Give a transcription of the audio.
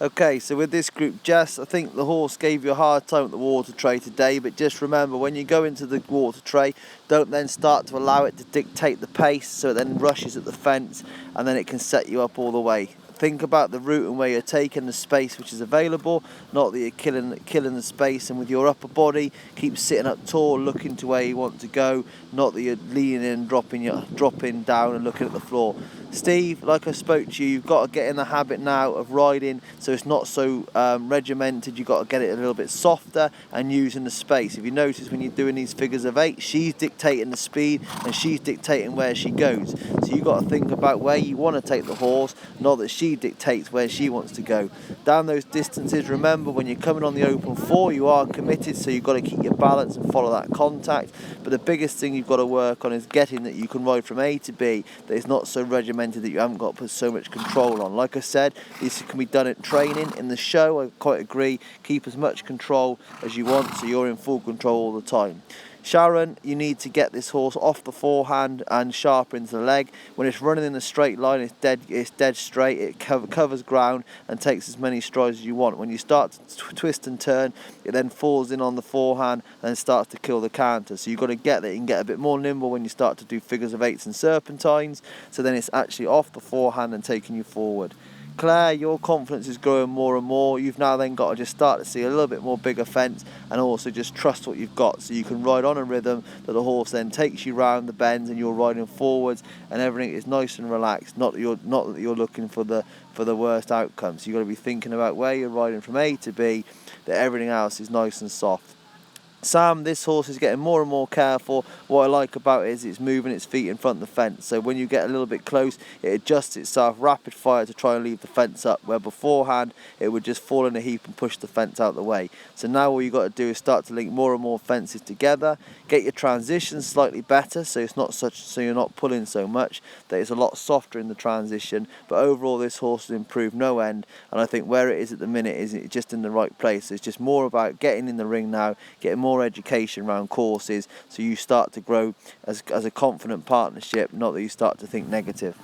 Okay, so with this group, Jess, I think the horse gave you a hard time at the water tray today, but just remember, when you go into the water tray, don't then start to allow it to dictate the pace, so it then rushes at the fence, and then it can set you up all the way. Think about the route and where you're taking the space which is available, not that you're killing the space, and with your upper body, keep sitting up tall, looking to where you want to go, not that you're leaning in, dropping down and looking at the floor. Steve, like I spoke to you, you've got to get in the habit now of riding so it's not so regimented. You've got to get it a little bit softer and using the space. If you notice when you're doing these figures of 8, she's dictating the speed and she's dictating where she goes. So you've got to think about where you want to take the horse, not that she dictates where she wants to go. Down those distances, remember when you're coming on the open 4, you are committed, so you've got to keep your balance and follow that contact. But the biggest thing you've got to work on is getting that you can ride from A to B, that it's not so regimented that you haven't got to put so much control on. Like I said, this can be done at training. In the show, I quite agree, keep as much control as you want so you're in full control all the time. Sharon, you need to get this horse off the forehand and sharper into the leg. When it's running in a straight line, it's dead straight. It covers ground and takes as many strides as you want. When you start to twist and turn, it then falls in on the forehand and then starts to kill the canter. So you've got to get that. You can get a bit more nimble when you start to do figures of 8s and serpentines. So then it's actually off the forehand and taking you forward. Claire, your confidence is growing more and more. You've now then got to just start to see a little bit more bigger fence and also just trust what you've got, so you can ride on a rhythm that the horse then takes you round the bends and you're riding forwards and everything is nice and relaxed. Not that you're looking for the worst outcome. So you've got to be thinking about where you're riding from A to B, that everything else is nice and soft. Sam, this horse is getting more and more careful. What I like about it is it's moving its feet in front of the fence. So when you get a little bit close, it adjusts itself rapid fire to try and leave the fence up, where beforehand it would just fall in a heap and push the fence out the way. So now all you've got to do is start to link more and more fences together, get your transitions slightly better so you're not pulling so much, that it's a lot softer in the transition. But overall this horse has improved no end, and I think where it is at the minute is just in the right place. It's just more about getting in the ring now, getting more education around courses, so you start to grow as a confident partnership, not that you start to think negative.